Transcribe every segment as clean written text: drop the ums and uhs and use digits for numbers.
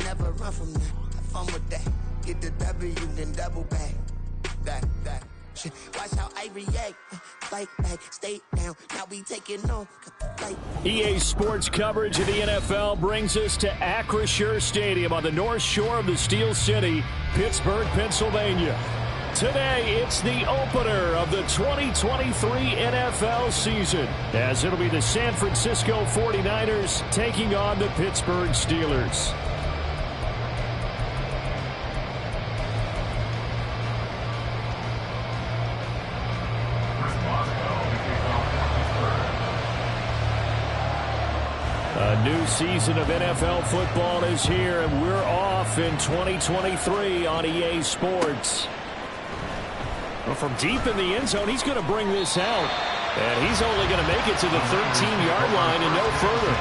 never run from that. Have fun with that. Get the W, then double back. That. Shit. Watch how I react. Fight back, stay down. Now we taking off. EA Sports coverage of the NFL brings us to Acrisure Stadium on the north shore of the Steel City, Pittsburgh, Pennsylvania. Today, it's the opener of the 2023 NFL season, as it'll be the San Francisco 49ers taking on the Pittsburgh Steelers. A new season of NFL football is here, and we're off in 2023 on EA Sports. Well, from deep in the end zone, he's going to bring this out. And he's only going to make it to the 13-yard line and no further.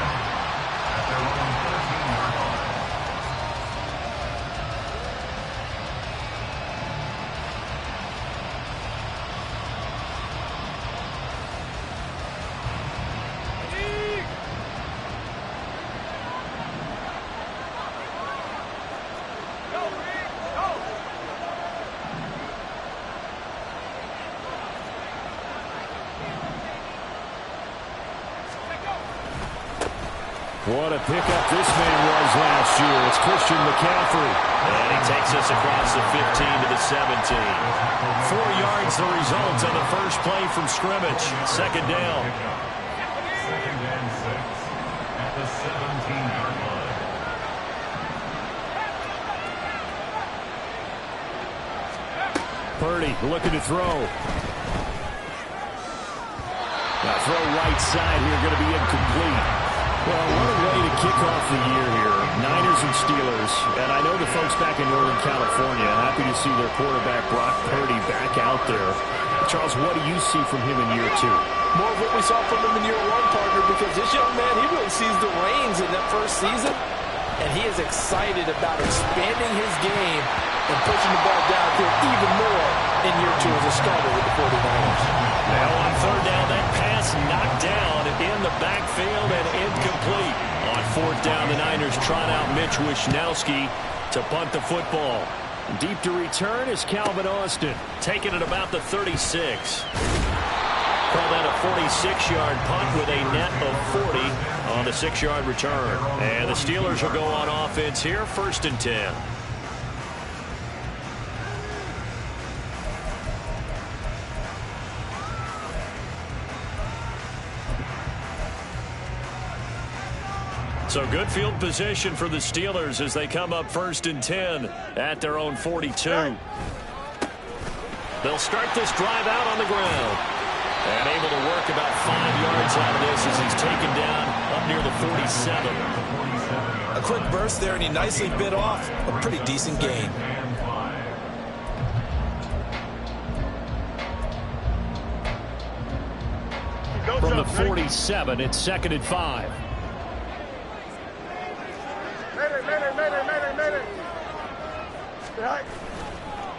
What a pickup this man was last year. It's Christian McCaffrey. And he takes us across the 15 to the 17. 4 yards the result on the first play from scrimmage. Second down. Second and 6 at the 17-yard line. Purdy looking to throw. Now throw right side here, going to be incomplete. Well, what a way to kick off the year here. Niners and Steelers. And I know the folks back in Northern California happy to see their quarterback Brock Purdy back out there. Charles, what do you see from him in year 2? More of what we saw from him in year 1, partner, because this young man, he really sees the reins in that first season. And he is excited about expanding his game and pushing the ball downfield even more in year 2 as a starter with the 49ers. Now on third down, that pass knocked down in the backfield and incomplete. On fourth down, the Niners trot out Mitch Wishnowsky to punt the football. Deep to return is Calvin Austin. Taking it about the 36. Call that a 46-yard punt with a net of 40 on the 6-yard return. And the Steelers will go on offense here, 1st and 10. So good field position for the Steelers as they come up 1st and 10 at their own 42. They'll start this drive out on the ground. And able to work about 5 yards out of this as he's taken down up near the 47. A quick burst there, and he nicely bit off a pretty decent gain. From the 47, it's 2nd and 5.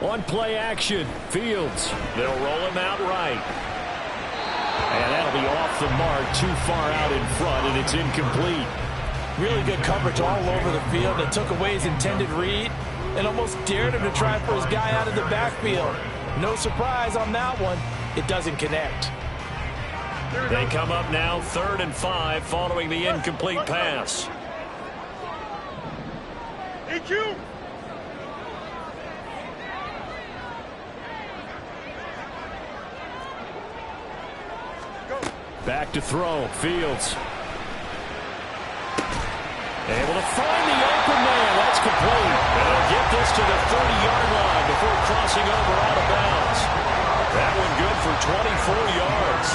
One play action. Fields. They'll roll him out right. And that'll be off the mark, too far out in front, and it's incomplete. Really good coverage all over the field. It took away his intended read and almost dared him to try and put his guy out of the backfield. No surprise on that one. It doesn't connect. They come up now 3rd and 5 following the incomplete pass. Back to throw. Fields. Able to find the open man. That's complete. And they'll get this to the 30-yard line before crossing over out of bounds. That one good for 24 yards.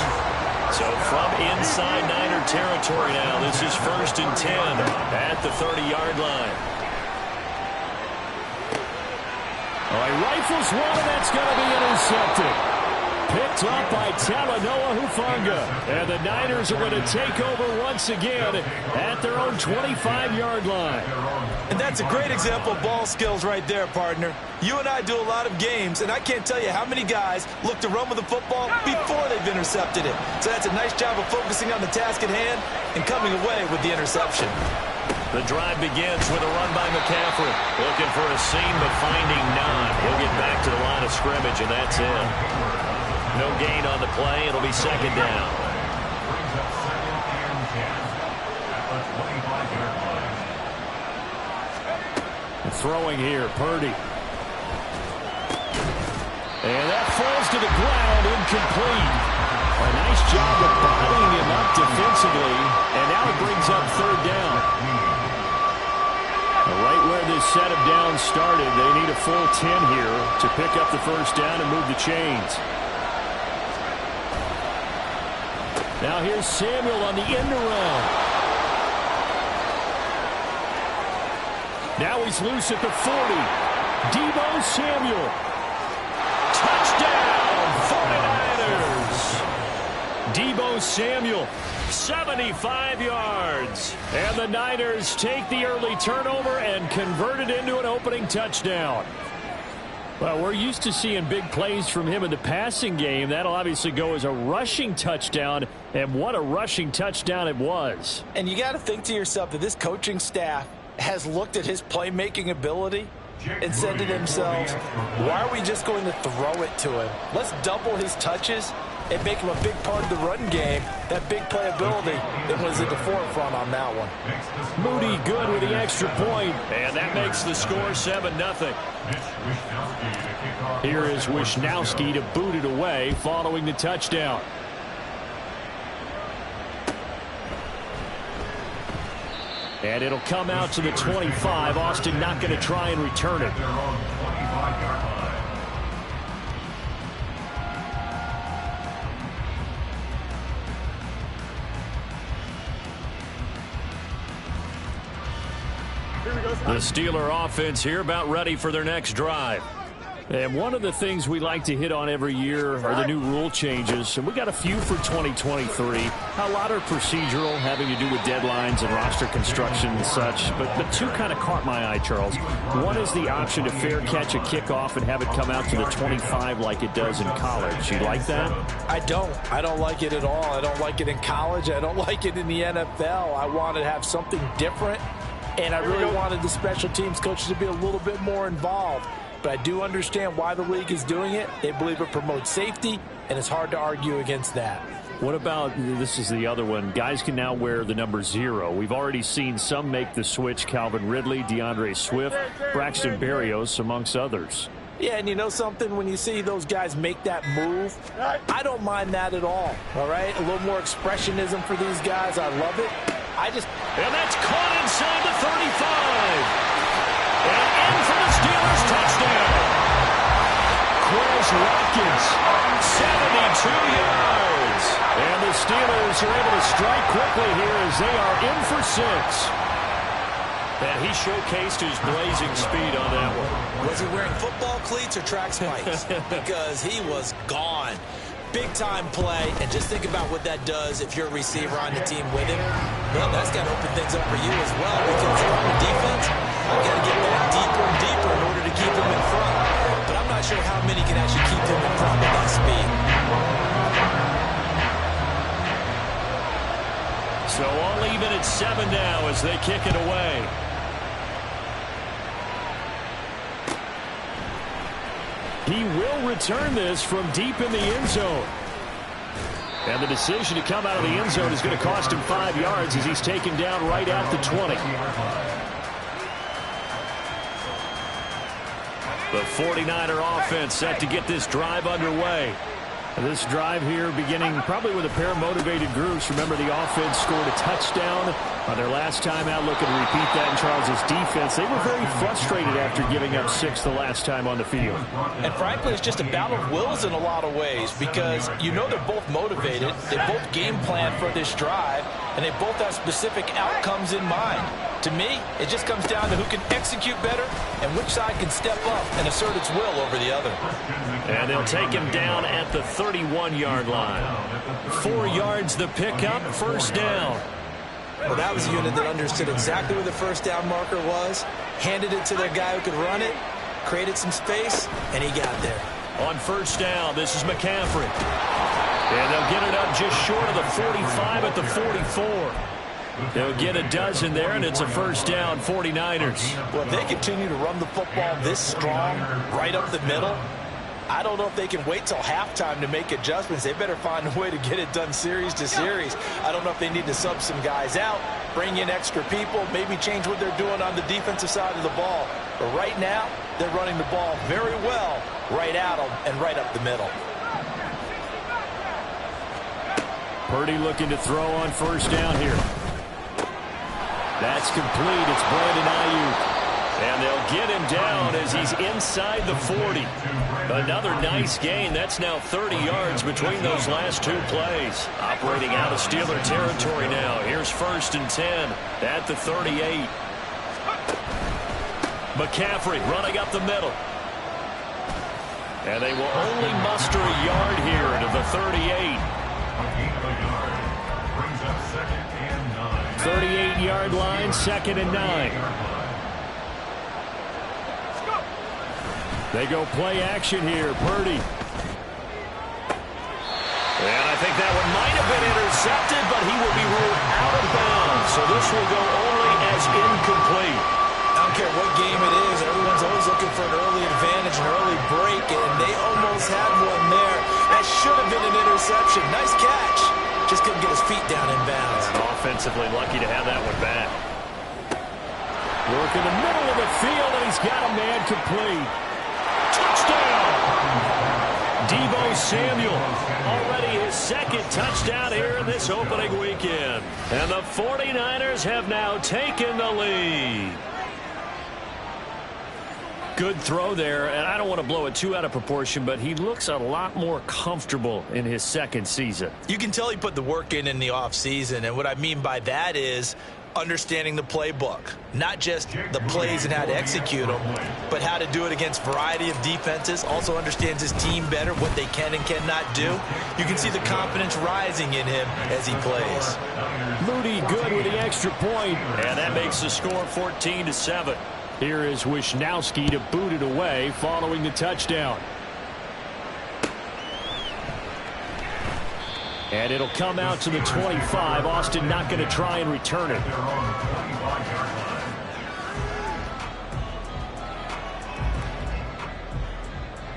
So from inside Niner territory now, this is 1st and 10 at the 30-yard line. He rifles one, and that's going to be intercepted. Picked up by Talanoa Hufanga. And the Niners are going to take over once again at their own 25-yard line. And that's a great example of ball skills right there, partner. You and I do a lot of games, and I can't tell you how many guys look to run with the football before they've intercepted it. So that's a nice job of focusing on the task at hand and coming away with the interception. The drive begins with a run by McCaffrey. Looking for a seam, but finding none. He'll get back to the line of scrimmage, and that's it. No gain on the play. It'll be second down. Brings up second and 10 at the 25-yard line. Throwing here, Purdy. And that falls to the ground, incomplete. A nice job of bottling him up defensively, and now it brings up third down. Right where this set of downs started, they need a full 10 here to pick up the first down and move the chains. Now here's Samuel on the end around. Now he's loose at the 40. Deebo Samuel. Touchdown, 49ers. Deebo Samuel, 75 yards. And the Niners take the early turnover and convert it into an opening touchdown. Well, we're used to seeing big plays from him in the passing game. That'll obviously go as a rushing touchdown, and what a rushing touchdown it was. And you got to think to yourself that this coaching staff has looked at his playmaking ability and said to themselves, why are we just going to throw it to him? Let's double his touches and make him a big part of the run game. That big playability that was at the forefront on that one. Moody good with the extra point, and that makes the score 7-0. Here is Wishnowski to boot it away following the touchdown. And it'll come out to the 25. Austin not going to try and return it. The Steeler offense here about ready for their next drive. And one of the things we like to hit on every year are the new rule changes. And we got a few for 2023. A lot are procedural, having to do with deadlines and roster construction and such. But two kind of caught my eye, Charles. One is the option to fair catch a kickoff and have it come out to the 25 like it does in college. You like that? I don't like it at all. I don't like it in college. I don't like it in the NFL. I want to have something different. And I really wanted the special teams coaches to be a little bit more involved. But I do understand why the league is doing it. They believe it promotes safety, and it's hard to argue against that. What about, this is the other one, guys can now wear the number 0. We've already seen some make the switch, Calvin Ridley, DeAndre Swift, Braxton Berrios, amongst others. Yeah, and you know something? When you see those guys make that move, I don't mind that at all right? A little more expressionism for these guys. I love it. And that's caught inside the 35. And in for the Steelers touchdown. Quez Watkins, 72 yards. And the Steelers are able to strike quickly here as they are in for 6. And he showcased his blazing speed on that one. Was he wearing football cleats or track spikes? Because he was gone. Big-time play, and just think about what that does if you're a receiver on the team with him. Well, that's got to open things up for you as well, because if I'm a defense, I've got to get back deeper and deeper in order to keep him in front. But I'm not sure how many can actually keep him in front with that speed. So all even at 7 now as they kick it away. He will return this from deep in the end zone. And the decision to come out of the end zone is going to cost him 5 yards as he's taken down right at the 20. The 49er offense set to get this drive underway. This drive here beginning probably with a pair of motivated groups. Remember, the offense scored a touchdown on their last time out. Looking to repeat that in Charles's defense. They were very frustrated after giving up 6 the last time on the field. And frankly, it's just a battle of wills in a lot of ways, because you know they're both motivated. They both game plan for this drive, and they both have specific outcomes in mind. To me, it just comes down to who can execute better and which side can step up and assert its will over the other. And they'll take him down at the 31-yard line. 4 yards the pickup, first down. Well, that was a unit that understood exactly where the first down marker was, handed it to their guy who could run it, created some space, and he got there. On first down, this is McCaffrey. And they'll get it up just short of the 45 at the 44. They'll get a dozen there, and it's a first down, 49ers. Well, if they continue to run the football this strong, right up the middle, I don't know if they can wait till halftime to make adjustments. They better find a way to get it done series to series. I don't know if they need to sub some guys out, bring in extra people, maybe change what they're doing on the defensive side of the ball. But right now, they're running the ball very well right at them and right up the middle. Purdy looking to throw on first down here. That's complete. It's Brandon Ayuk. And they'll get him down as he's inside the 40. Another nice gain. That's now 30 yards between those last two plays. Operating out of Steeler territory now. Here's 1st and 10 at the 38. McCaffrey running up the middle. And they will only muster a yard here to the 38. 38-yard line, 2nd and 9. They go play action here. Purdy. And I think that one might have been intercepted, but he will be ruled out of bounds. So this will go only as incomplete. I don't care what game it is. Everyone's always looking for an early advantage, an early break, and they almost had one there. That should have been an interception. Nice catch. Just couldn't get his feet down in bounds. And offensively lucky to have that one back. Work in the middle of the field, and he's got a man complete. Touchdown! Deebo Samuel, already his 2nd touchdown here in this opening weekend. And the 49ers have now taken the lead. Good throw there, and I don't want to blow it too out of proportion, but he looks a lot more comfortable in his 2nd season. You can tell he put the work in the offseason, and what I mean by that is understanding the playbook. Not just the plays and how to execute them, but how to do it against a variety of defenses. Also understands his team better, what they can and cannot do. You can see the confidence rising in him as he plays. Moody good with the extra point. And that makes the score 14-7. Here is Wisnowski to boot it away following the touchdown. And it'll come out to the 25. Austin not going to try and return it.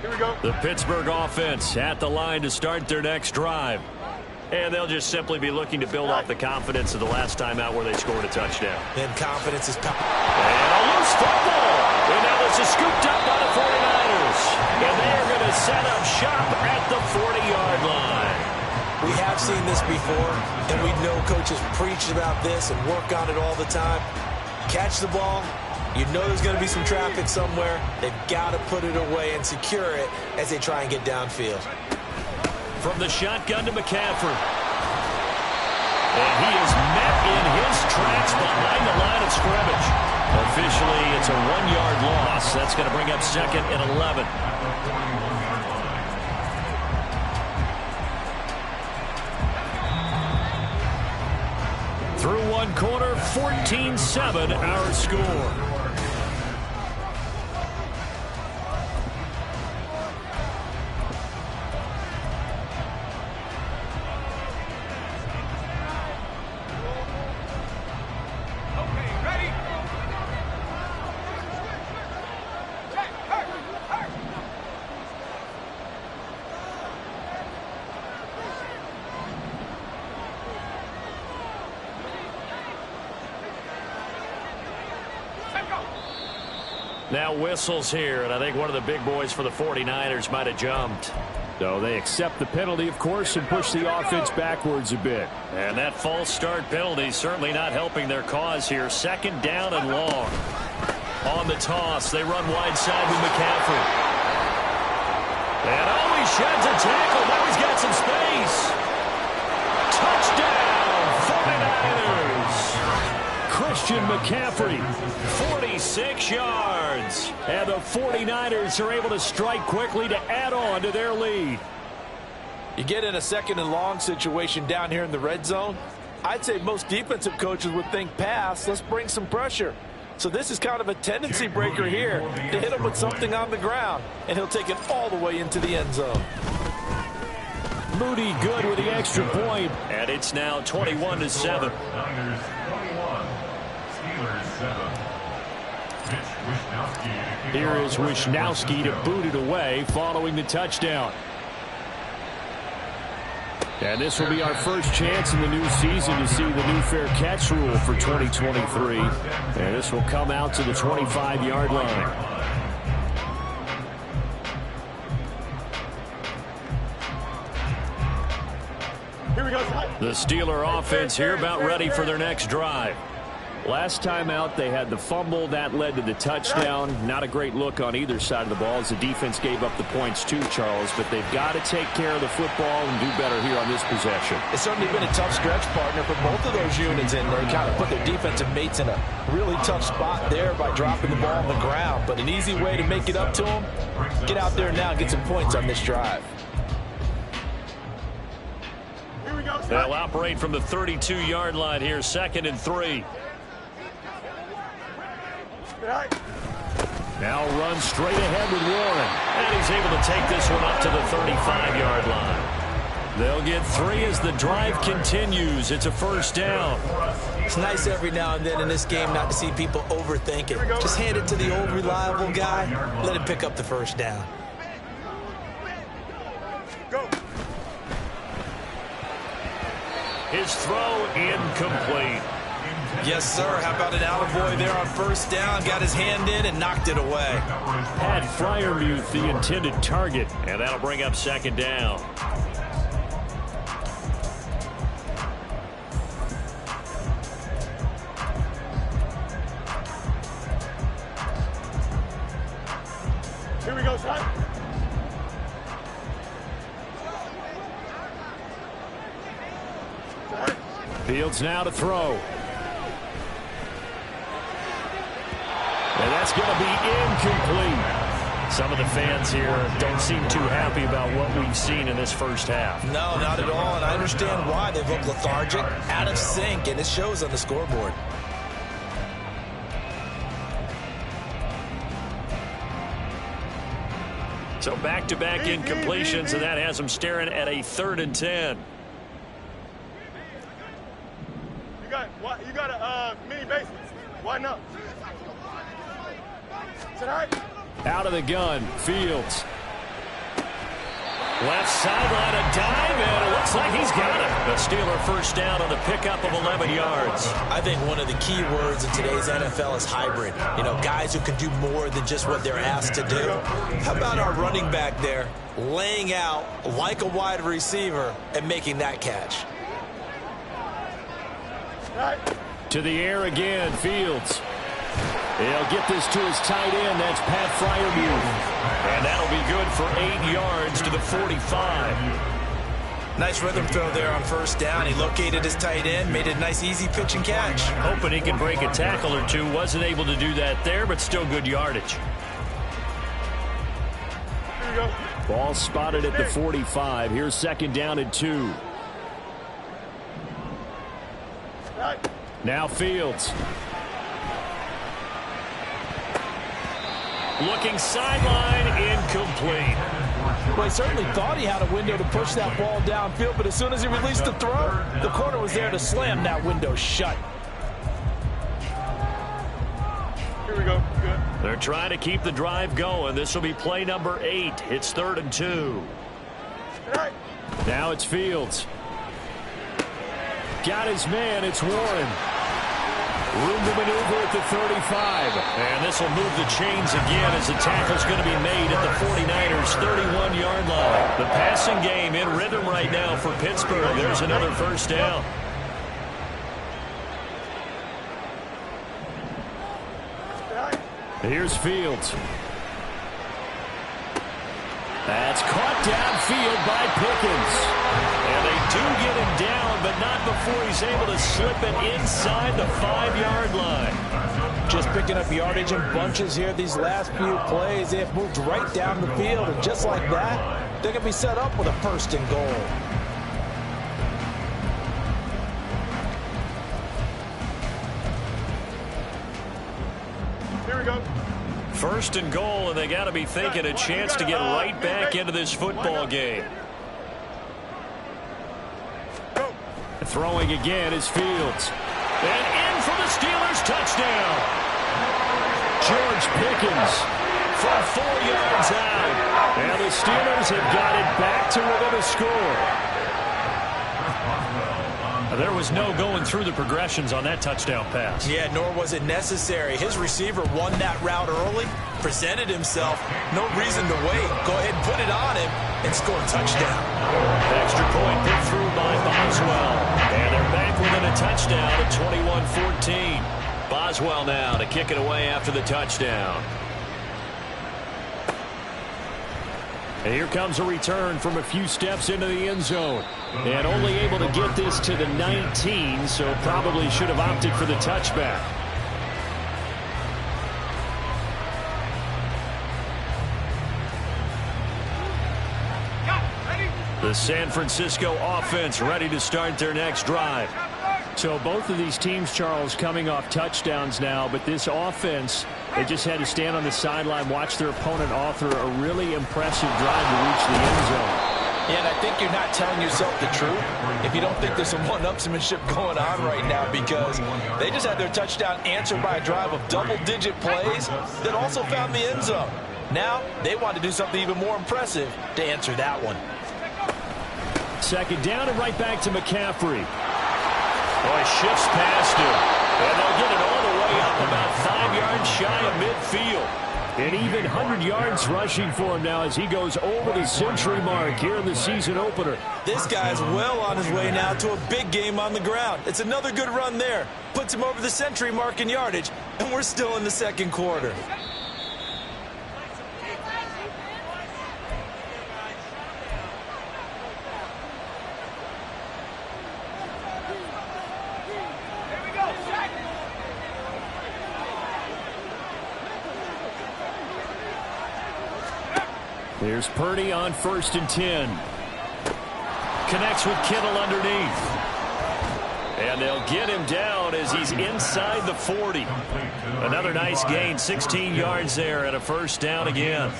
Here we go. The Pittsburgh offense at the line to start their next drive. And they'll just simply be looking to build off the confidence of the last time out where they scored a touchdown. And confidence is power. And a loose football. And now this is scooped up by the 49ers. And they're going to set up shop at the 40-yard line. We have seen this before, and we know coaches preach about this and work on it all the time. Catch the ball. You know there's going to be some traffic somewhere. They've got to put it away and secure it as they try and get downfield. From the shotgun to McCaffrey. And he is met in his tracks behind the line of scrimmage. Officially, it's a 1-yard loss. That's going to bring up 2nd and 11. Through one quarter, 14-7 our score. Now whistles here, and I think one of the big boys for the 49ers might have jumped. So they accept the penalty, of course, and push the offense backwards a bit. And that false start penalty certainly not helping their cause here. 2nd down and long. On the toss, they run wide side with McCaffrey. And oh, he sheds a tackle. Now he's got some space. Touchdown, 49ers. Christian McCaffrey, 46 yards. And the 49ers are able to strike quickly to add on to their lead. You get in a 2nd and long situation down here in the red zone. I'd say most defensive coaches would think pass. Let's bring some pressure. So this is kind of a tendency breaker here to hit him with something on the ground. And he'll take it all the way into the end zone. Moody good with the extra point. And it's now 21-7. Here is Wishnowsky to boot it away following the touchdown. And this will be our first chance in the new season to see the new fair catch rule for 2023. And this will come out to the 25-yard line. The Steeler offense here about ready for their next drive. Last time out, they had the fumble. That led to the touchdown. Not a great look on either side of the ball as the defense gave up the points too, Charles. But they've got to take care of the football and do better here on this possession. It's certainly been a tough stretch, partner, for both of those units, and they kind of put their defensive mates in a really tough spot there by dropping the ball on the ground. But an easy way to make it up to them, get out there now and get some points on this drive. They'll operate from the 32-yard line here, 2nd and 3. Now run straight ahead with Warren. And he's able to take this one up to the 35-yard line. They'll get 3 as the drive continues. It's a first down. It's nice every now and then in this game not to see people overthink it. Just hand it to the old reliable guy. Let him pick up the first down. His throw incomplete. Yes, sir. How about an attaboy there on first down? Got his hand in and knocked it away. Pat Freiermuth, the intended target. And that'll bring up 2nd down. Here we go, son. Fields now to throw. And that's going to be incomplete. Some of the fans here don't seem too happy about what we've seen in this first half. No, not at all, and I understand why. They've looked lethargic, out of sync, and it shows on the scoreboard. So back-to-back incompletions, and that has them staring at a 3rd and 10. You got a mini basement. Why not? Out of the gun, Fields. Left sideline, a dive, and it looks like he's got it. The Steeler first down on the pickup of 11 yards. I think one of the key words in today's NFL is hybrid. You know, guys who can do more than just what they're asked to do. How about our running back there laying out like a wide receiver and making that catch? To the air again, Fields. He'll get this to his tight end. That's Pat Freiermuth. And that'll be good for 8 yards to the 45. Nice rhythm throw there on first down. He located his tight end, made a nice easy pitch and catch. Hoping he can break a tackle or two. Wasn't able to do that there, but still good yardage. Here we go. Ball spotted at the 45. Here's 2nd down and 2. Now Fields. Looking sideline, incomplete. Well, he certainly thought he had a window to push that ball downfield, but as soon as he released the throw, the corner was there to slam that window shut. Here we go. Good. They're trying to keep the drive going. This will be play number 8. It's 3rd and 2. Now it's Fields. Got his man. It's Warren. Room to maneuver at the 35. And this will move the chains again as the tackle's going to be made at the 49ers' 31-yard line. The passing game in rhythm right now for Pittsburgh. There's another first down. Here's Fields. That's caught downfield by Pickens. And they do get him down, but not before he's able to slip it inside the 5-yard line. Just picking up yardage in bunches here these last few plays. They have moved right down the field, and just like that, they're going to be set up with a 1st and goal. Here we go. 1st and goal, and they got to be thinking a chance to get right back into this football game. Throwing again is Fields. And in for the Steelers touchdown. George Pickens from 4 yards out. And the Steelers have got it back to within a score. There was no going through the progressions on that touchdown pass. Yeah, nor was it necessary. His receiver won that route early, presented himself. No reason to wait. Go ahead and put it on him and score a touchdown. Extra point put through by Boswell. And they're back within a touchdown at 21-14. Boswell now to kick it away after the touchdown. And here comes a return from a few steps into the end zone. And only able to get this to the 19, so probably should have opted for the touchback. The San Francisco offense ready to start their next drive. So both of these teams, Charles, coming off touchdowns now, but this offense, they just had to stand on the sideline, watch their opponent author a really impressive drive to reach the end zone. Yeah, and I think you're not telling yourself the truth if you don't think there's some one-upsmanship going on right now, because they just had their touchdown answered by a drive of double-digit plays that also found the end zone. Now they want to do something even more impressive to answer that one. Second down and right back to McCaffrey. Boy, shifts past him. And they'll get it all the way up about 5 yards shy of midfield. And even 100 yards rushing for him now as he goes over the century mark here in the season opener. This guy's well on his way now to a big game on the ground. It's another good run there. Puts him over the century mark in yardage, and we're still in the second quarter. Here's Purdy on 1st and 10. Connects with Kittle underneath. And they'll get him down as he's inside the 40. Another nice gain, 16 yards there, and a first down again.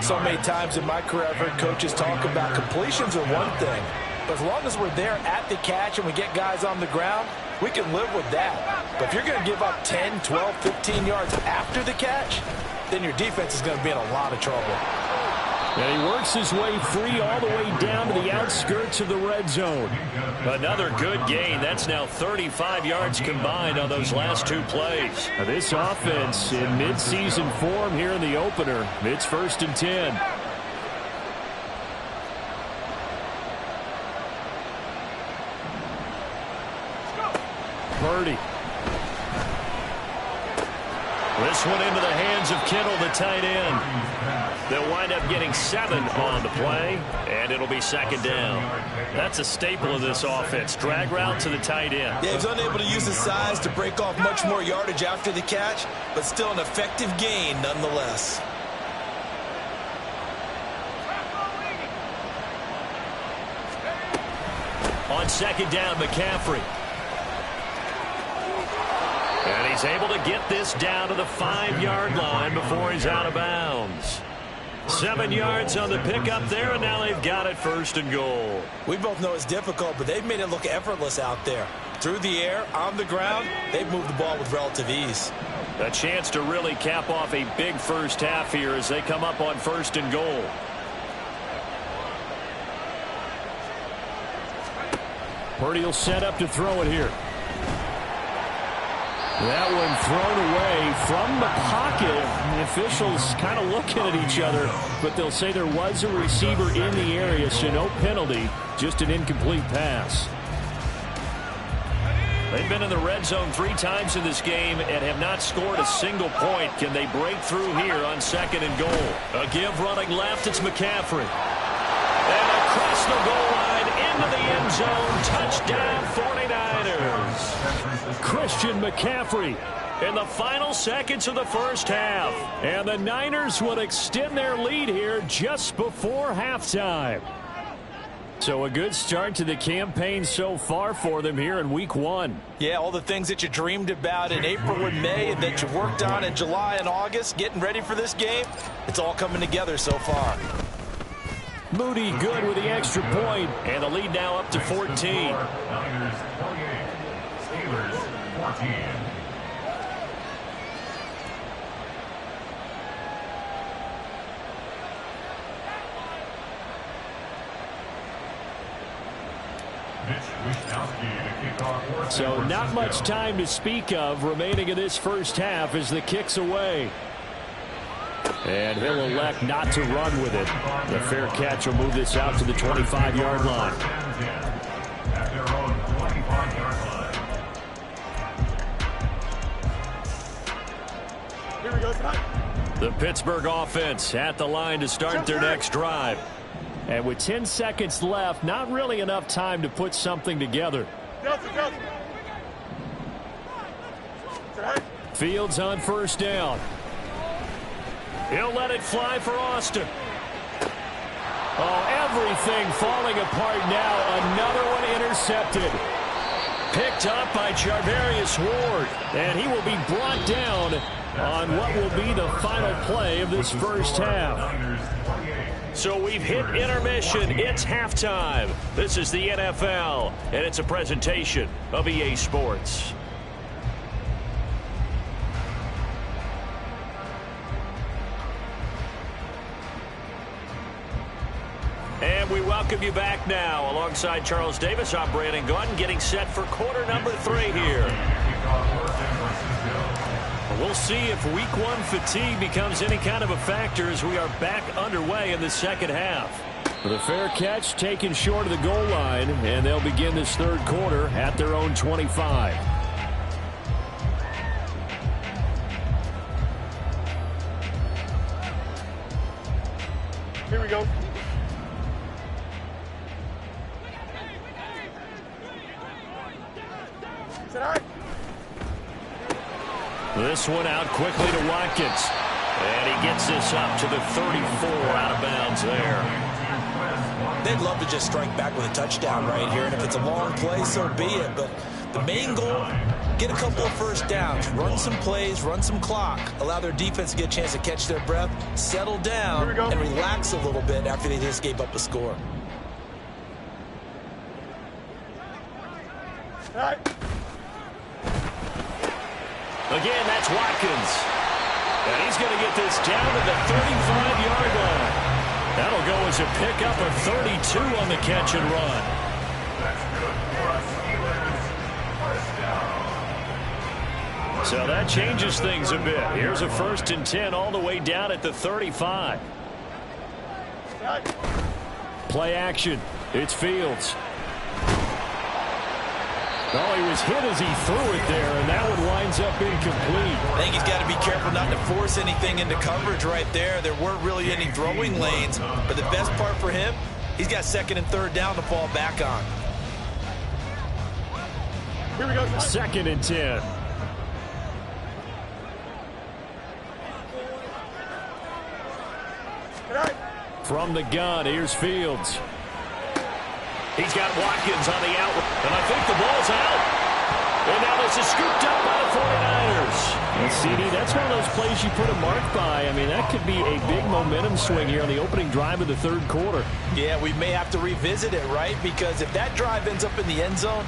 So many times in my career I've heard coaches talk about completions are one thing, but as long as we're there at the catch and we get guys on the ground, we can live with that. But if you're going to give up 10, 12, 15 yards after the catch, then your defense is going to be in a lot of trouble. And he works his way free all the way down to the outskirts of the red zone. Another good gain. That's now 35 yards combined on those last two plays. Now this offense in midseason form here in the opener. It's 1st and 10. Purdy. This one into the hands of Kittle, the tight end. They'll wind up getting 7 on the play, and it'll be second down. That's a staple of this offense. Drag route to the tight end. Yeah, he's unable to use his size to break off much more yardage after the catch, but still an effective gain nonetheless. On second down, McCaffrey. And he's able to get this down to the 5-yard line before he's out of bounds. 7 yards on the pickup there, and now they've got it 1st and goal. We both know it's difficult, but they've made it look effortless out there. Through the air, on the ground, they've moved the ball with relative ease. A chance to really cap off a big first half here as they come up on 1st and goal. Purdy will set up to throw it here. That one thrown away from the pocket. The officials kind of looking at each other, but they'll say there was a receiver in the area, so no penalty, just an incomplete pass. They've been in the red zone 3 times in this game and have not scored a single point. Can they break through here on 2nd and goal? A give running left, it's McCaffrey. And across the goal line into the end zone. Touchdown 49ers. Christian McCaffrey in the final seconds of the first half. And the Niners will extend their lead here just before halftime. So a good start to the campaign so far for them here in week 1. Yeah, all the things that you dreamed about in April and May and that you worked on in July and August, getting ready for this game, it's all coming together so far. Moody good with the extra point, and the lead now up to 14. Niners 48, Steelers 14. So not much time to speak of remaining in this first half as the kick's away. And he'll elect not to run with it. The fair catch will move this out to the 25-yard line. At their own 25-yard line. Here we go, tonight. The Pittsburgh offense at the line to start their next drive. And with 10 seconds left, not really enough time to put something together. Delta. Tonight. Fields on first down. He'll let it fly for Austin. Oh, everything falling apart now. Another one intercepted. Picked up by Charvarius Ward. And he will be brought down on what will be the final play of this first half. So we've hit intermission. It's halftime. This is the NFL, and it's a presentation of EA Sports. And we welcome you back now. Alongside Charles Davis, I'm Brandon Gaudin, getting set for quarter number 3 here. We'll see if week 1 fatigue becomes any kind of a factor as we are back underway in the second half. The fair catch taken short of the goal line, and they'll begin this third quarter at their own 25. Here we go. Tonight. This one out quickly to Watkins. And he gets this up to the 34 out of bounds there. They'd love to just strike back with a touchdown right here. And if it's a long play, so be it. But the main goal, get a couple of first downs, run some plays, run some clock, allow their defense to get a chance to catch their breath, settle down, and relax a little bit after they just gave up a score. All right. Again, that's Watkins. And he's going to get this down to the 35-yard line. That'll go as a pickup of 32 on the catch and run. So that changes things a bit. Here's a 1st and 10 all the way down at the 35. Play action. It's Fields. Oh, he was hit as he threw it there, and that one winds up incomplete. I think he's got to be careful not to force anything into coverage right there. There weren't really any throwing lanes, but the best part for him, he's got 2nd and 3rd down to fall back on. Here we go. 2nd and 10. Tonight. From the gun, here's Fields. He's got Watkins on the out, and I think the ball's out. And now this is scooped up by the 49ers. And CD, that's one of those plays you put a mark by. I mean, that could be a big momentum swing here on the opening drive of the third quarter. Yeah, we may have to revisit it, right? Because if that drive ends up in the end zone,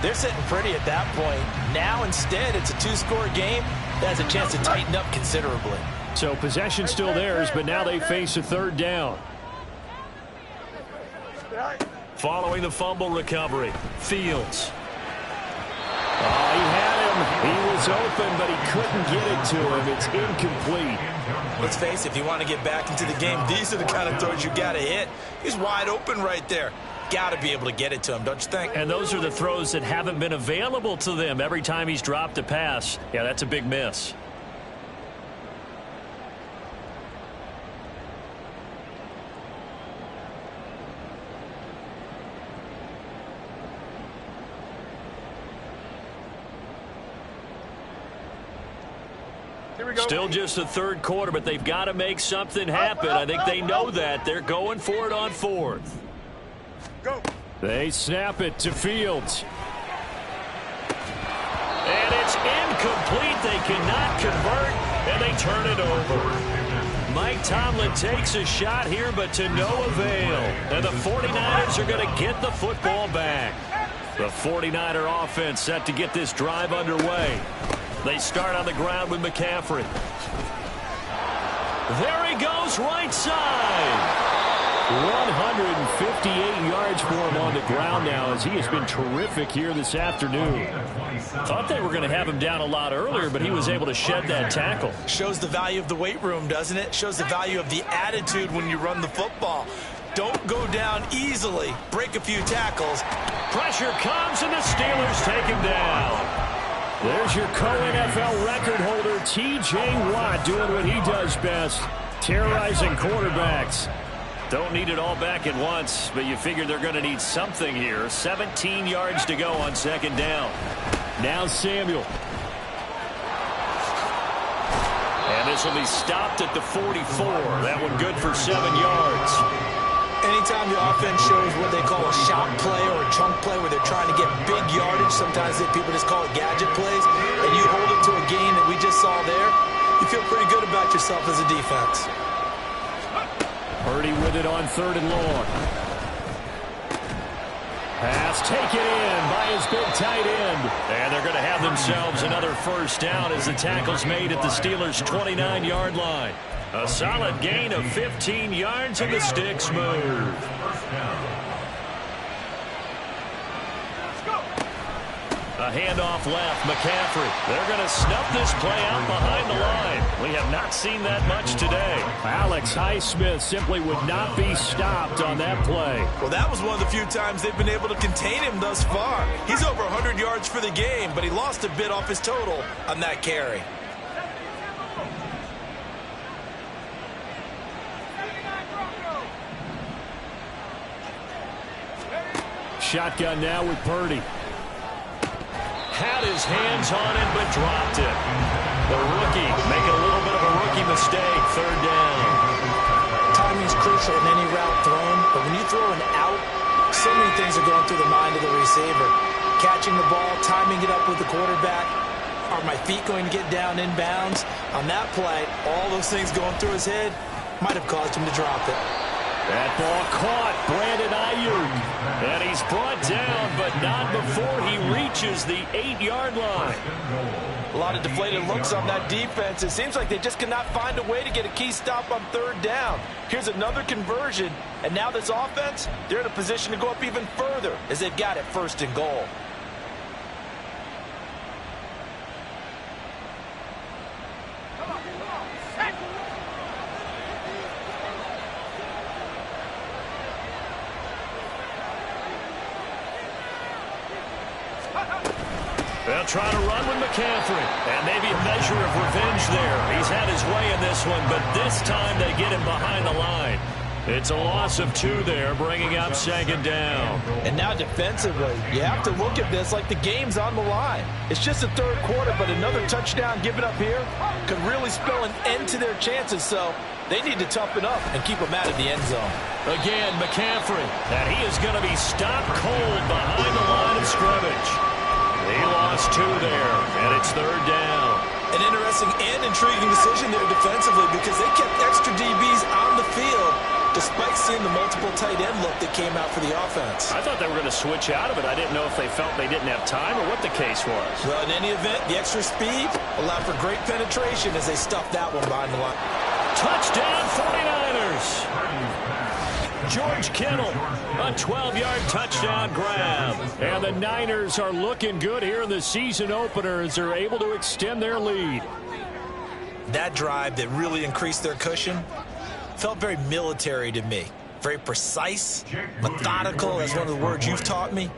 they're sitting pretty at that point. Now, instead, it's a 2-score game that has a chance to tighten up considerably. So possession still theirs, but now they face a 3rd down. Following the fumble recovery, Fields. Oh, he had him. He was open, but he couldn't get it to him. It's incomplete. Let's face it, if you want to get back into the game, these are the kind of throws you got to hit. He's wide open right there. Got to be able to get it to him, don't you think? And those are the throws that haven't been available to them every time he's dropped a pass. Yeah, that's a big miss. Still just the third quarter, but they've got to make something happen. I think they know that. They're going for it on 4th. Go. They snap it to Fields. And it's incomplete. They cannot convert, and they turn it over. Mike Tomlin takes a shot here, but to no avail. And the 49ers are going to get the football back. The 49er offense set to get this drive underway. They start on the ground with McCaffrey. There he goes, right side. 158 yards for him on the ground now, as he has been terrific here this afternoon. Thought they were going to have him down a lot earlier, but he was able to shed that tackle. Shows the value of the weight room, doesn't it? Shows the value of the attitude when you run the football. Don't go down easily. Break a few tackles. Pressure comes, and the Steelers take him down. There's your co-NFL record holder, T.J. Watt, doing what he does best, terrorizing quarterbacks. Don't need it all back at once, but you figure they're going to need something here. 17 yards to go on second down. Now Samuel. And this will be stopped at the 44. That one good for 7 yards. Anytime the offense shows what they call a shot play or a chunk play where they're trying to get big yardage, sometimes people just call it gadget plays, and you hold it to a gain that we just saw there, you feel pretty good about yourself as a defense. Purdy with it on 3rd and long. Pass taken in by his big tight end. And they're going to have themselves another first down as the tackle's made at the Steelers' 29-yard line. A solid gain of 15 yards, and the sticks move. A handoff left, McCaffrey. They're going to snuff this play out behind the line. We have not seen that much today. Alex Highsmith simply would not be stopped on that play. Well, that was one of the few times they've been able to contain him thus far. He's over 100 yards for the game, but he lost a bit off his total on that carry. Shotgun now with Purdy. Had his hands on it, but dropped it. The rookie making a little bit of a rookie mistake. 3rd down. Timing is crucial in any route thrown, but when you throw an out, so many things are going through the mind of the receiver. Catching the ball, timing it up with the quarterback. Are my feet going to get down in bounds? On that play, all those things going through his head might have caused him to drop it. That ball caught Brandon Ayuk. And he's brought down, but not before he reaches the 8-yard line. A lot of deflated looks on that defense. It seems like they just cannot find a way to get a key stop on 3rd down. Here's another conversion, and now this offense, they're in a position to go up even further as they've got it 1st and goal. They'll try to run with McCaffrey. And maybe a measure of revenge there. He's had his way in this one, but this time they get him behind the line. It's a loss of 2 there, bringing up 2nd down. And now defensively, you have to look at this like the game's on the line. It's just the 3rd quarter, but another touchdown given up here could really spell an end to their chances. So they need to toughen up and keep them out of the end zone. Again, McCaffrey. And he is going to be stopped cold behind the line of scrimmage. He lost 2 there, and it's 3rd down. An interesting and intriguing decision there defensively because they kept extra DBs on the field despite seeing the multiple tight end look that came out for the offense. I thought they were going to switch out of it. I didn't know if they felt they didn't have time or what the case was. Well, in any event, the extra speed allowed for great penetration as they stuffed that one behind the line. Touchdown 49ers. George Kittle, a 12-yard touchdown grab. And the Niners are looking good here in the season opener as they're able to extend their lead. That drive that really increased their cushion felt very military to me. Very precise, methodical, that's one of the words you've taught me.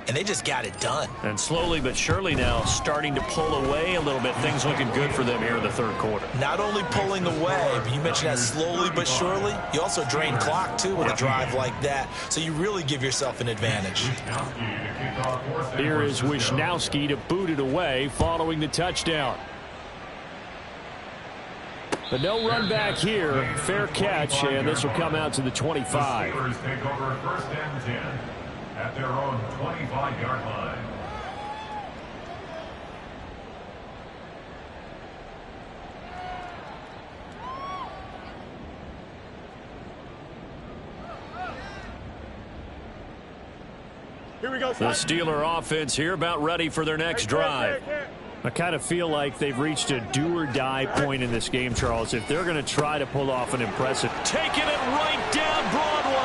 And they just got it done. And slowly but surely now starting to pull away a little bit. Things looking good for them here in the 3rd quarter. Not only pulling away, but you mentioned that slowly but surely. You also drain clock, too, with a drive like that. So you really give yourself an advantage. Here is Wisnowski to boot it away following the touchdown. But no run back here. Fair catch, and this will come out to the 25. The Steelers take over 1st and 10 at their own 25-yard line. Here we go. The Steeler offense here about ready for their next drive. I kind of feel like they've reached a do-or-die point in this game, Charles. If they're going to try to pull off an impressive... Taking it right down Broadway.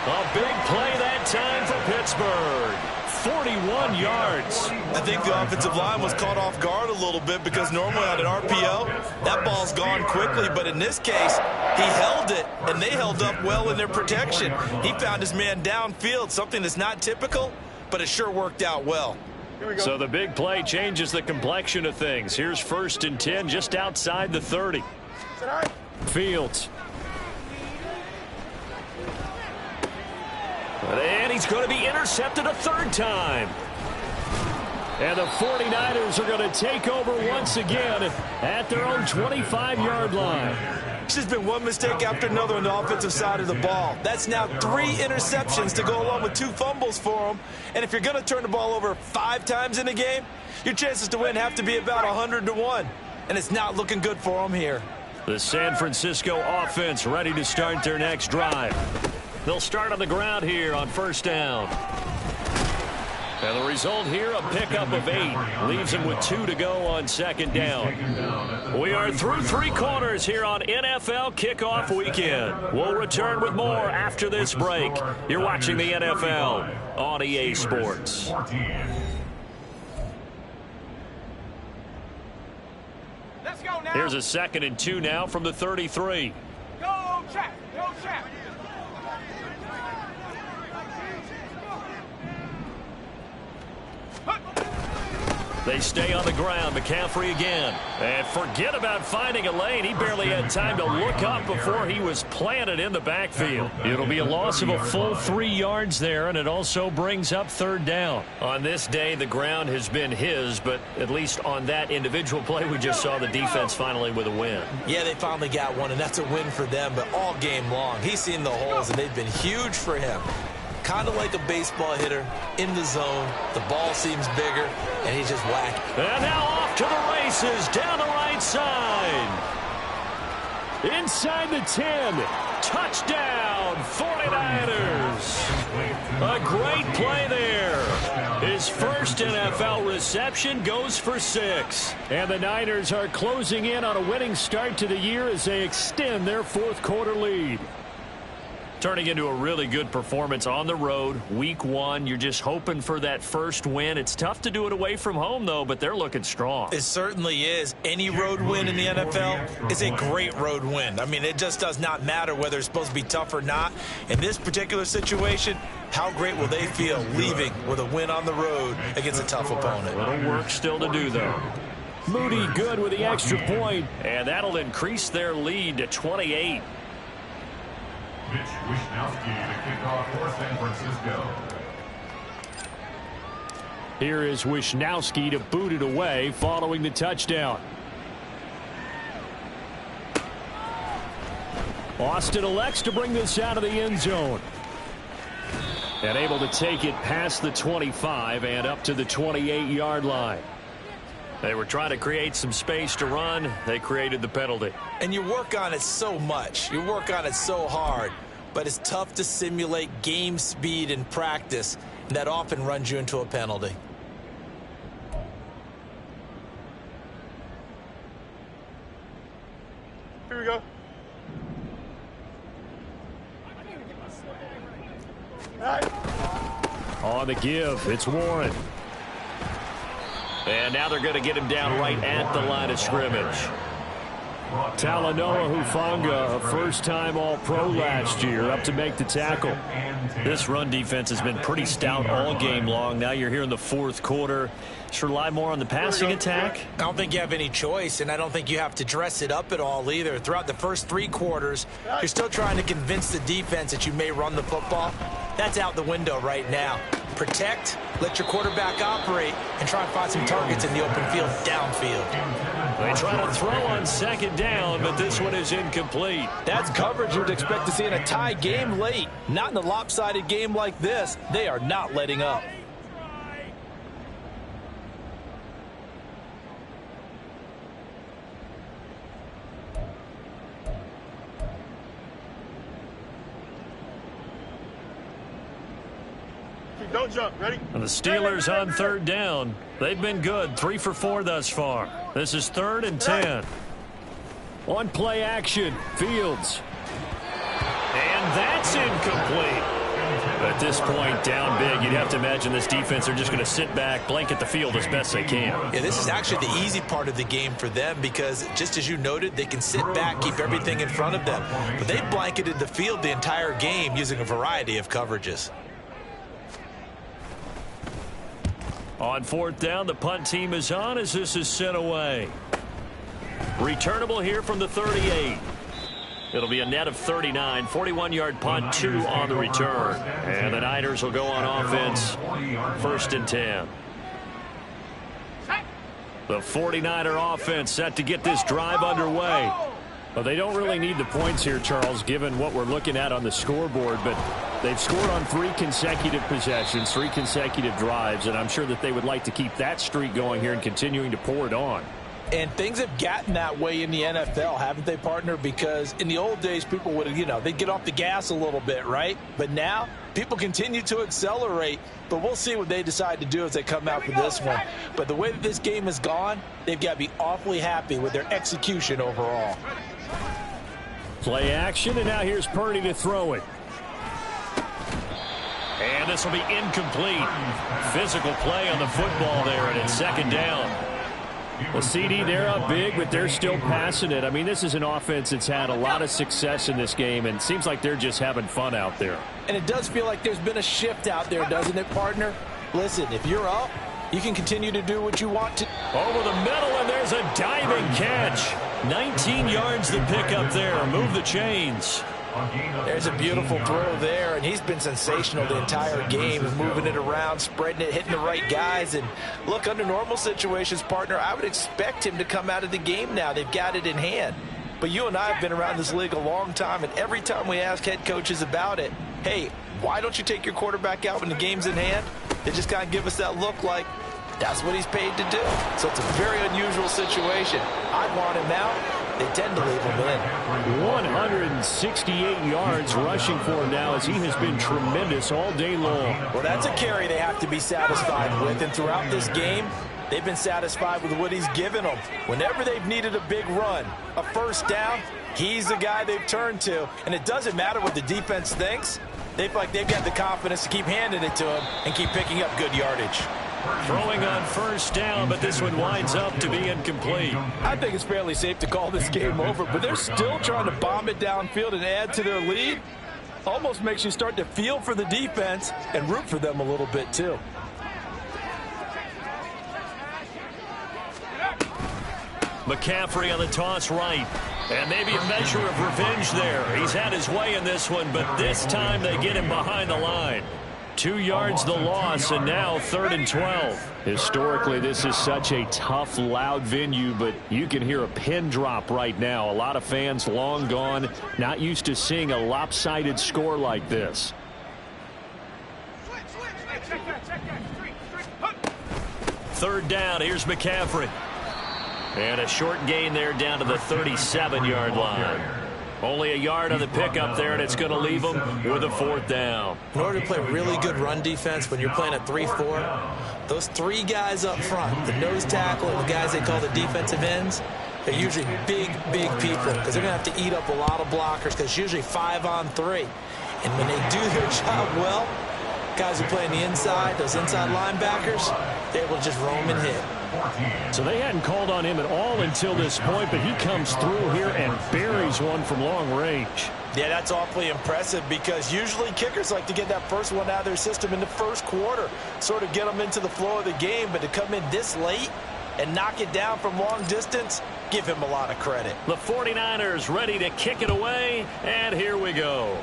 A big play that time for Pittsburgh. 41 yards. I think the offensive line was caught off guard a little bit because normally on an RPO, that ball's gone quickly. But in this case, he held it, and they held up well in their protection. He found his man downfield, something that's not typical, but it sure worked out well. So the big play changes the complexion of things. Here's 1st and 10 just outside the 30. Fields. And he's going to be intercepted a 3rd time. And the 49ers are going to take over once again at their own 25-yard line. It's just been one mistake after another on the offensive side of the ball. That's now 3 interceptions to go along with 2 fumbles for him. And if you're going to turn the ball over 5 times in a game, your chances to win have to be about 100-1. And it's not looking good for him here. The San Francisco offense ready to start their next drive. They'll start on the ground here on 1st down. And the result here, a pickup of 8. Leaves him with 2 to go on 2nd down. We are through 3 quarters here on NFL Kickoff Weekend. We'll return with more after this break. You're watching the NFL on EA Sports. Let's go now. Here's a 2nd and 2 now from the 33. Go, Chap. Go, Chap. They stay on the ground. McCaffrey again. And forget about finding a lane. He barely had time to look up before he was planted in the backfield. It'll be a loss of a full 3 yards there, and it also brings up 3rd down. On this day, the ground has been his, but at least on that individual play, we just saw the defense finally with a win. Yeah, they finally got one, and that's a win for them, but all game long, he's seen the holes, and they've been huge for him. Kind of like a baseball hitter in the zone. The ball seems bigger, and he's just whacking. And now off to the races down the right side. Inside the 10. Touchdown, 49ers. A great play there. His first NFL reception goes for 6. And the Niners are closing in on a winning start to the year as they extend their 4th quarter lead. Turning into a really good performance on the road. Week 1, you're just hoping for that first win. It's tough to do it away from home, though, but they're looking strong. It certainly is. Any road win in the NFL is a great road win. I mean, it just does not matter whether it's supposed to be tough or not. In this particular situation, how great will they feel leaving with a win on the road against a tough opponent? A little work still to do, though. Moody good with the extra point, and that'll increase their lead to 28. Mitch Wishnowsky to kick off for San Francisco. Here is Wishnowsky to boot it away following the touchdown. Austin elects to bring this out of the end zone. And able to take it past the 25 and up to the 28-yard line. They were trying to create some space to run. They created the penalty. And you work on it so much. You work on it so hard. But it's tough to simulate game speed in practice. And that often runs you into a penalty. Here we go. All right. On the give, it's Warren. And now they're going to get him down right at the line of scrimmage. Talanoa Hufanga, a first-time All-Pro last year, up to make the tackle. This run defense has been pretty stout all game long. Now you're here in the 4th quarter. Just rely more on the passing attack. I don't think you have any choice, and I don't think you have to dress it up at all either. Throughout the first 3 quarters, you're still trying to convince the defense that you may run the football. That's out the window right now. Protect, let your quarterback operate, and try and find some targets in the open field downfield. They try to throw on 2nd down, but this one is incomplete. That's coverage you would expect to see in a tie game late. Not in a lopsided game like this. They are not letting up. Don't jump. Ready? And the Steelers on 3rd down. They've been good. 3 for 4 thus far. This is 3rd and 10. On play action, Fields. And that's incomplete. At this point, down big, you'd have to imagine this defense are just going to sit back, blanket the field as best they can. Yeah, this is actually the easy part of the game for them because, just as you noted, they can sit back, keep everything in front of them. But they blanketed the field the entire game using a variety of coverages. On fourth down, the punt team is on as this is sent away. Returnable here from the 38. It'll be a net of 39, 41-yard punt, 2 on the return. And the Niners will go on offense, 1st and 10. The 49er offense set to get this drive underway. Well, they don't really need the points here, Charles, given what we're looking at on the scoreboard, but they've scored on 3 consecutive possessions, 3 consecutive drives, and I'm sure that they would like to keep that streak going here and continuing to pour it on. And things have gotten that way in the NFL, haven't they, partner? Because in the old days, people would, they'd get off the gas a little bit, right? But now, people continue to accelerate. But we'll see what they decide to do as they come out for this one. But the way that this game has gone, they've got to be awfully happy with their execution overall. Play action, and now here's Purdy to throw it. And this will be incomplete. Physical play on the football there, and it's 2nd down. Well, CD, they're up big, but they're still passing it. I mean, this is an offense that's had a lot of success in this game, and it seems like they're just having fun out there. And it does feel like there's been a shift out there, doesn't it, partner? Listen, if you're up, you can continue to do what you want to. Over the middle, and there's a diving catch. 19 yards to pick up there. Move the chains. There's a beautiful throw there, and he's been sensational the entire game, moving it around, spreading it, hitting the right guys. And look, under normal situations, partner, I would expect him to come out of the game now. They've got it in hand. But you and I have been around this league a long time, and every time we ask head coaches about it, hey, why don't you take your quarterback out when the game's in hand? They just kind of give us that look like that's what he's paid to do. So it's a very unusual situation. I want him out. They tend to leave him in. 168 yards rushing for him now as he has been tremendous all day long. Well, that's a carry they have to be satisfied with. And throughout this game, they've been satisfied with what he's given them. Whenever they've needed a big run, a 1st down, he's the guy they've turned to. And it doesn't matter what the defense thinks. They feel like they've got the confidence to keep handing it to him and keep picking up good yardage. Throwing on 1st down, but this one winds up to be incomplete. I think it's fairly safe to call this game over, but they're still trying to bomb it downfield and add to their lead. Almost makes you start to feel for the defense and root for them a little bit, too. McCaffrey on the toss right. And maybe a measure of revenge there. He's had his way in this one, but this time they get him behind the line. 2 yards the loss, and now 3rd and 12. Historically, this is such a tough, loud venue, but you can hear a pin drop right now. A lot of fans long gone, not used to seeing a lopsided score like this. 3rd down, here's McCaffrey. And a short gain there down to the 37-yard line. Only a yard on the pickup there, and it's going to leave them with a 4th down. In order to play really good run defense when you're playing a 3-4, those 3 guys up front, the nose tackle and the guys they call the defensive ends, they're usually big people because they're going to have to eat up a lot of blockers because it's usually 5 on 3. And when they do their job well, guys who play on the inside, those inside linebackers, they're able to just roam and hit. So they hadn't called on him at all until this point, but he comes through here and buries one from long range. Yeah, that's awfully impressive because usually kickers like to get that first one out of their system in the 1st quarter, sort of get them into the flow of the game, but to come in this late and knock it down from long distance, give him a lot of credit. The 49ers ready to kick it away, and here we go.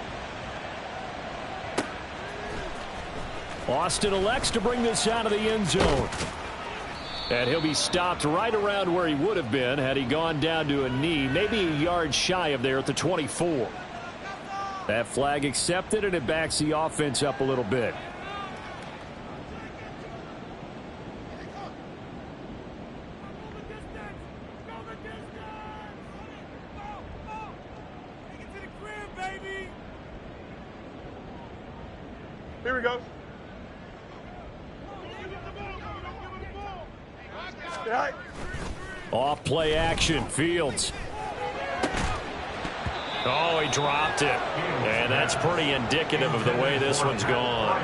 Austin elects to bring this out of the end zone. And he'll be stopped right around where he would have been had he gone down to a knee, maybe a yard shy of there at the 24. That flag accepted, and it backs the offense up a little bit. Here we go. Off play action, Fields. Oh, he dropped it. And that's pretty indicative of the way this one's gone.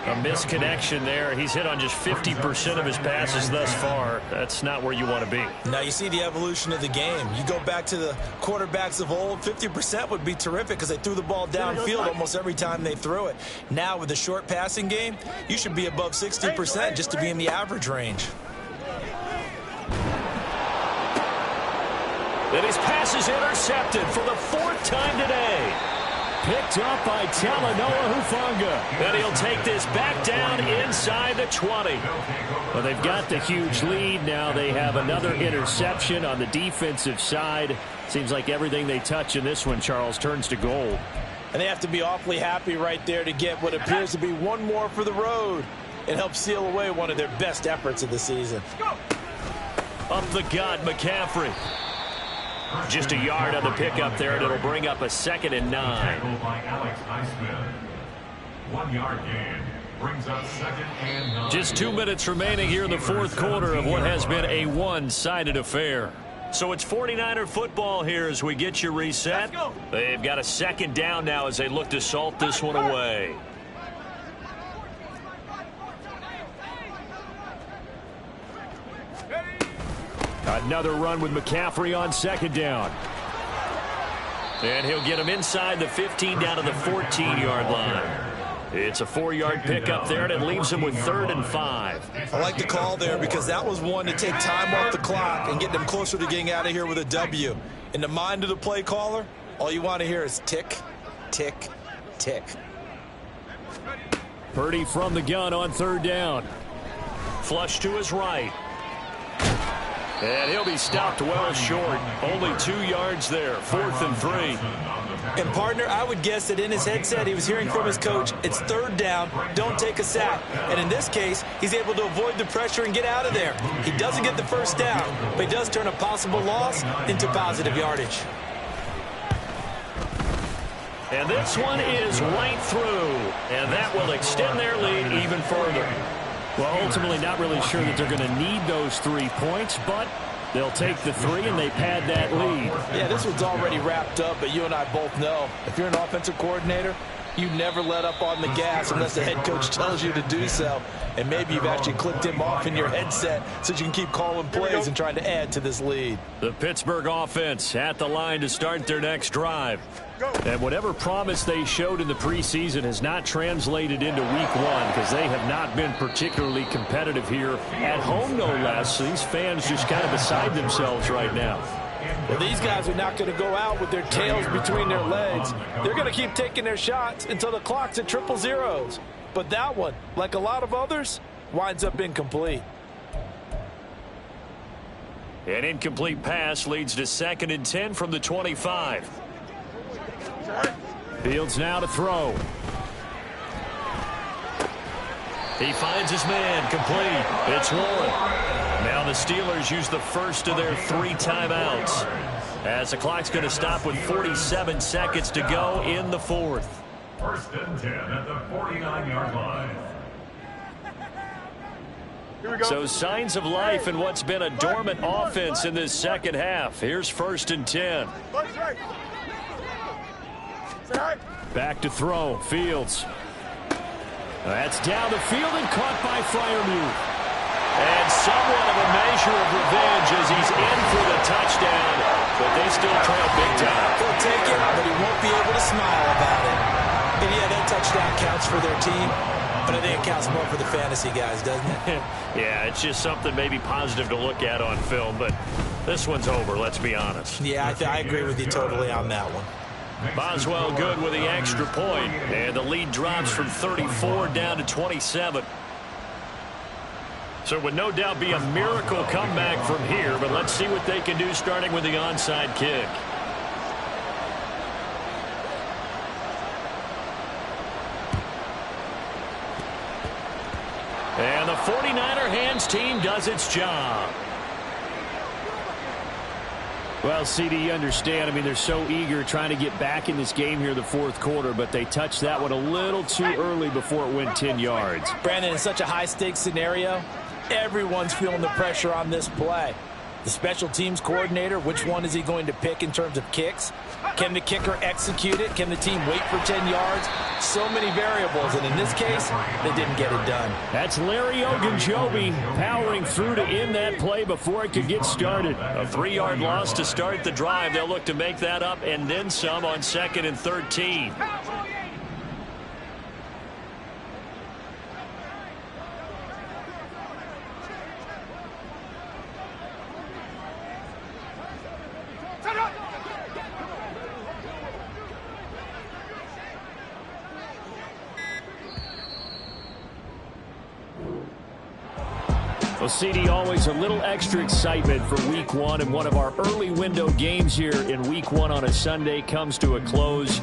A misconnection there. He's hit on just 50% of his passes thus far. That's not where you want to be. Now you see the evolution of the game. You go back to the quarterbacks of old, 50% would be terrific because they threw the ball downfield almost every time they threw it. Now with the short passing game, you should be above 60% just to be in the average range. And his pass is intercepted for the 4th time today. Picked up by Talanoa Hufanga. And he'll take this back down inside the 20. Well, they've got the huge lead. Now they have another interception on the defensive side. Seems like everything they touch in this one, Charles, turns to gold. And they have to be awfully happy right there to get what appears to be one more for the road. It helps seal away one of their best efforts of the season. Up the gut, McCaffrey. Just a yard on the pickup there, and it'll bring up a 2nd and 9. By Alex Highsmith. 1 yard gain brings up 2nd and 9. Just 2 minutes remaining here in the 4th quarter of what has been a one-sided affair. So it's 49er football here as we get you reset. They've got a 2nd down now as they look to salt this one away. Another run with McCaffrey on 2nd down. And he'll get him inside the 15 down to the 14-yard line. It's a 4-yard pickup there, and it leaves him with 3rd and 5. I like the call there because that was one to take time off the clock and get them closer to getting out of here with a W. In the mind of the play caller, all you want to hear is tick, tick, tick. Purdy from the gun on 3rd down. Flush to his right. And he'll be stopped well short. Only 2 yards there. 4th and 3. And, partner, I would guess that in his headset he was hearing from his coach, it's 3rd down, don't take a sack. And in this case, he's able to avoid the pressure and get out of there. He doesn't get the 1st down, but he does turn a possible loss into positive yardage. And this one is right through. And that will extend their lead even further. Well, ultimately not really sure that they're going to need those 3 points, but they'll take the 3 and they pad that lead. Yeah, this one's already wrapped up, but you and I both know if you're an offensive coordinator, you never let up on the gas unless the head coach tells you to do so. And maybe you've actually clicked him off in your headset so you can keep calling plays and trying to add to this lead. The Pittsburgh offense at the line to start their next drive. And whatever promise they showed in the preseason has not translated into week 1 because they have not been particularly competitive here at home, no less. So these fans just kind of beside themselves right now. Well, these guys are not going to go out with their tails between their legs. They're going to keep taking their shots until the clock's at 000. But that one, like a lot of others, winds up incomplete. An incomplete pass leads to 2nd and 10 from the 25. Fields now to throw. He finds his man, complete. It's Warren. Now the Steelers use the first of their 3 timeouts as the clock's going to stop with 47 seconds to go in the 4th. 1st and 10 at the 49-yard line. So signs of life in what's been a dormant offense in this second half. Here's 1st and 10. Back to throw. Fields. That's down the field and caught by Freiermuth. And somewhat of a measure of revenge as he's in for the touchdown, but they still trail big time. He'll take it, but he won't be able to smile about it. And yeah, that touchdown counts for their team, but I think it counts more for the fantasy guys, doesn't it? Yeah, it's just something maybe positive to look at on film, but this one's over, let's be honest. Yeah, I agree with you totally on that one. Boswell good with the extra point, and the lead drops from 34 down to 27. So it would no doubt be a miracle comeback from here, but let's see what they can do starting with the onside kick. And the 49er hands team does its job. Well, CD, you understand. I mean, they're so eager trying to get back in this game here in the 4th quarter, but they touched that one a little too early before it went 10 yards. Brandon, in such a high-stakes scenario, everyone's feeling the pressure on this play. The special teams coordinator, which one is he going to pick in terms of kicks? Can the kicker execute it? Can the team wait for 10 yards? So many variables, and in this case, they didn't get it done. That's Larry Ogunjobi powering through to end that play before it could get started. A 3-yard loss to start the drive. They'll look to make that up and then some on 2nd and 13. Well, CD, always a little extra excitement for Week 1, and one of our early window games here in Week 1 on a Sunday comes to a close.